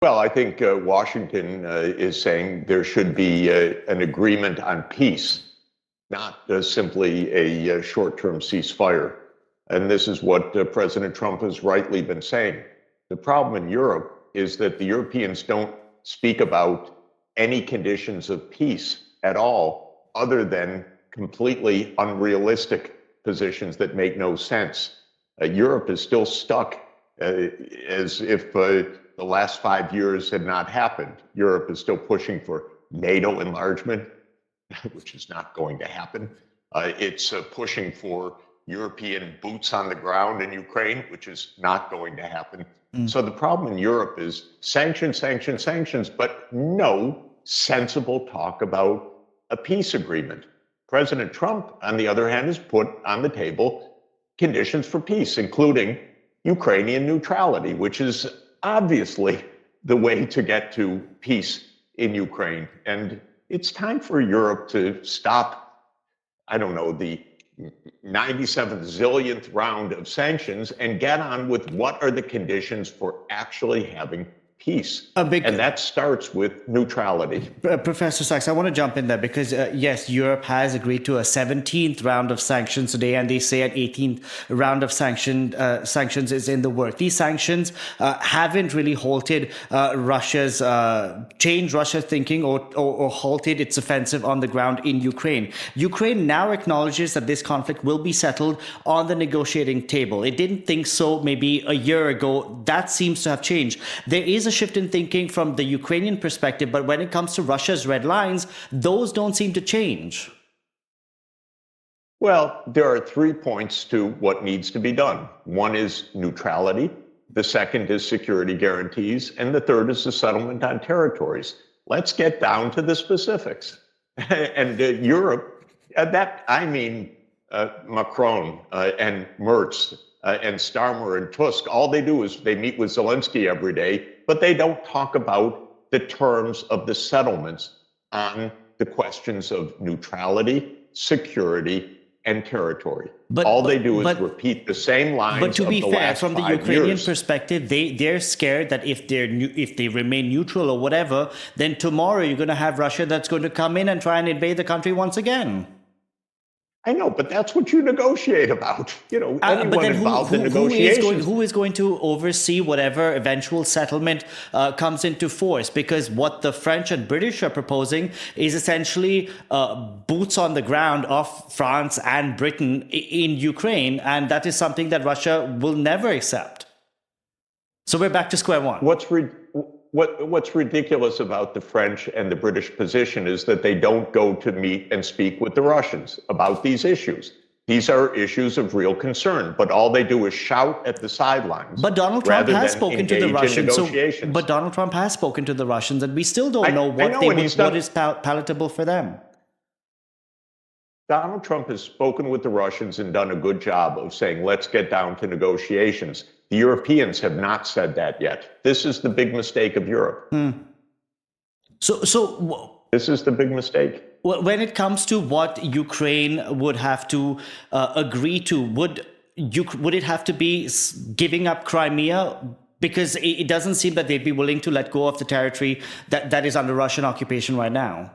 Well, I think Washington is saying there should be an agreement on peace, not simply a short-term ceasefire. And this is what President Trump has rightly been saying. The problem in Europe is that the Europeans don't speak about any conditions of peace at all, other than completely unrealistic positions that make no sense. Europe is still stuck as if the last 5 years had not happened. Europe is still pushing for NATO enlargement, which is not going to happen. It's pushing for European boots on the ground in Ukraine, which is not going to happen. So the problem in Europe is sanctions, sanctions, sanctions, but no sensible talk about a peace agreement. President Trump, on the other hand, has put on the table conditions for peace, including Ukrainian neutrality, which is obviously the way to get to peace in Ukraine. And it's time for Europe to stop, I don't know, the 97th zillionth round of sanctions and get on with what are the conditions for actually having peace. And that starts with neutrality. Professor Sachs, I want to jump in there because, yes, Europe has agreed to a 17th round of sanctions today, and they say an 18th round of sanctions is in the work. These sanctions haven't really halted changed Russia's thinking or halted its offensive on the ground in Ukraine. Ukraine now acknowledges that this conflict will be settled on the negotiating table. It didn't think so maybe a year ago. That seems to have changed. There is a shift in thinking from the Ukrainian perspective, but when it comes to Russia's red lines, those don't seem to change. Well, there are 3 points to what needs to be done. One is neutrality, the second is security guarantees, and the third is the settlement on territories. Let's get down to the specifics. And Europe, Macron and Merz and Starmer and Tusk, all they do is they meet with Zelensky every day, but they don't talk about the terms of the settlements on the questions of neutrality, security, and territory. All they do is repeat the same lines. But to be fair, from the Ukrainian perspective, they're scared that if they remain neutral or whatever, then tomorrow you're going to have Russia that's going to come in and try and invade the country once again. I know, but that's what you negotiate about. Anyone involved in negotiations. Who is going to oversee whatever eventual settlement comes into force? Because what the French and British are proposing is essentially boots on the ground of France and Britain in Ukraine, and that is something that Russia will never accept. So we're back to square one. What's ridiculous about the French and the British position is that they don't go to meet and speak with the Russians about these issues. These are issues of real concern, but all they do is shout at the sidelines. But Donald Trump has spoken to the Russians. But Donald Trump has spoken to the Russians, and we still don't know what is palatable for them. Donald Trump has spoken with the Russians and done a good job of saying, let's get down to negotiations. The Europeans have not said that yet. This is the big mistake of Europe. This is the big mistake. When it comes to what Ukraine would have to agree to, would it have to be giving up Crimea? Because it doesn't seem that they'd be willing to let go of the territory that is under Russian occupation right now.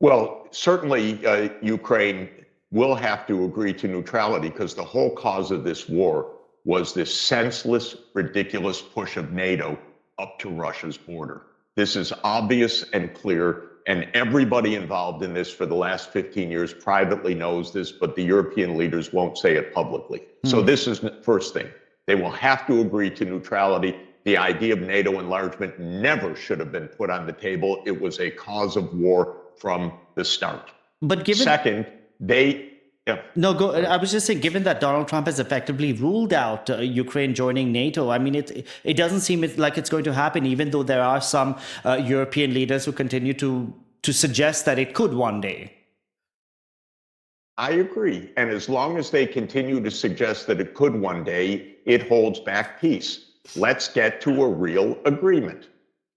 Well, certainly Ukraine will have to agree to neutrality because the whole cause of this war was this senseless, ridiculous push of NATO up to Russia's border. This is obvious and clear, and everybody involved in this for the last 15 years privately knows this, but the European leaders won't say it publicly. So this is the first thing. They will have to agree to neutrality. The idea of NATO enlargement never should have been put on the table. It was a cause of war from the start. But given second, I was just saying, given that Donald Trump has effectively ruled out Ukraine joining NATO, I mean, it doesn't seem like it's going to happen, even though there are some European leaders who continue to suggest that it could one day. I agree. And as long as they continue to suggest that it could one day, it holds back peace. Let's get to a real agreement.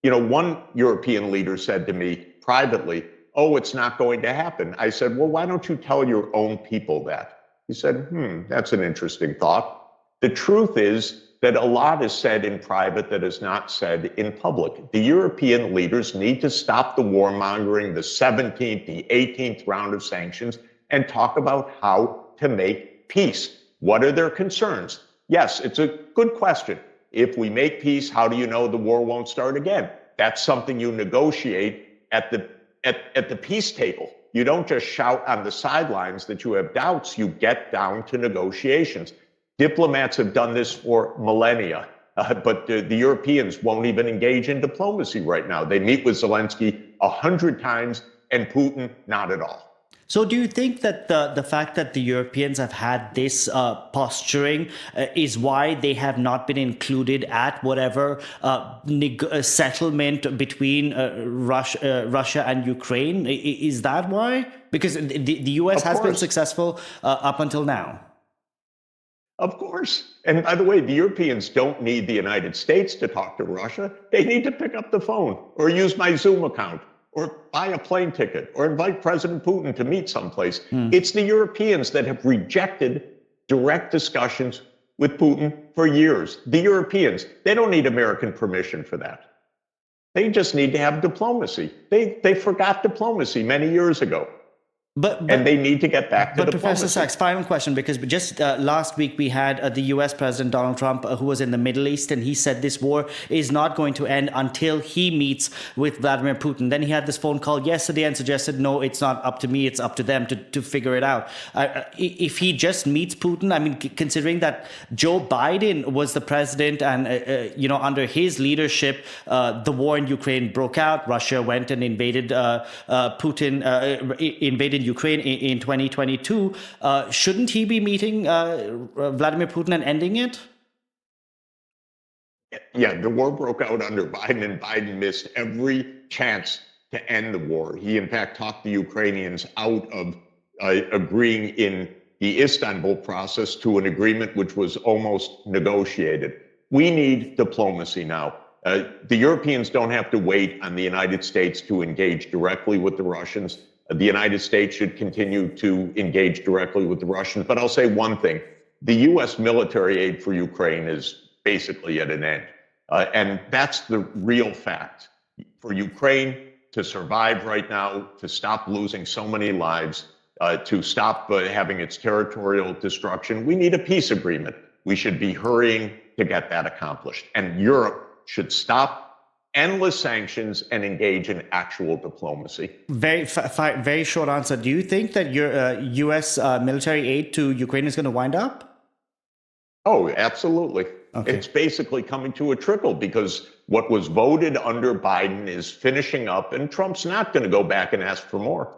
One European leader said to me privately, oh, it's not going to happen. I said, well, why don't you tell your own people that? He said, that's an interesting thought. The truth is that a lot is said in private that is not said in public. The European leaders need to stop the warmongering, the 17th, the 18th round of sanctions, and talk about how to make peace. What are their concerns? Yes, it's a good question. If we make peace, how do you know the war won't start again? That's something you negotiate at the peace table. You don't just shout on the sidelines that you have doubts. You get down to negotiations. Diplomats have done this for millennia, but the Europeans won't even engage in diplomacy right now. They meet with Zelensky 100 times and Putin not at all. So do you think that the fact that the Europeans have had this posturing is why they have not been included at whatever settlement between Russia and Ukraine? Is that why? Because the US has been successful up until now. Of course. And by the way, the Europeans don't need the United States to talk to Russia. They need to pick up the phone or use my Zoom account or buy a plane ticket or invite President Putin to meet someplace. It's the Europeans that have rejected direct discussions with Putin for years. The Europeans, they don't need American permission for that. They just need to have diplomacy. They forgot diplomacy many years ago. And they need to get back to diplomacy. Professor Sachs, final question, because just last week we had the US President Donald Trump, who was in the Middle East, and he said this war is not going to end until he meets with Vladimir Putin. Then he had this phone call yesterday and suggested, no, it's not up to me, it's up to them to figure it out. If he just meets Putin, I mean, considering that Joe Biden was the president and, under his leadership, the war in Ukraine broke out. Russia went and invaded invaded Ukraine in 2022. Shouldn't he be meeting Vladimir Putin and ending it? Yeah, the war broke out under Biden, and Biden missed every chance to end the war. He, in fact, talked the Ukrainians out of agreeing in the Istanbul process to an agreement which was almost negotiated. We need diplomacy now. The Europeans don't have to wait on the United States to engage directly with the Russians. The United States should continue to engage directly with the Russians. But I'll say one thing. The U.S. military aid for Ukraine is basically at an end. And that's the real fact. For Ukraine to survive right now, to stop losing so many lives, to stop having its territorial destruction, we need a peace agreement. We should be hurrying to get that accomplished. And Europe should stop endless sanctions and engage in actual diplomacy. Very short answer. Do you think that your U.S. military aid to Ukraine is going to wind up? Oh, absolutely. Okay. It's basically coming to a trickle because what was voted under Biden is finishing up, and Trump's not going to go back and ask for more.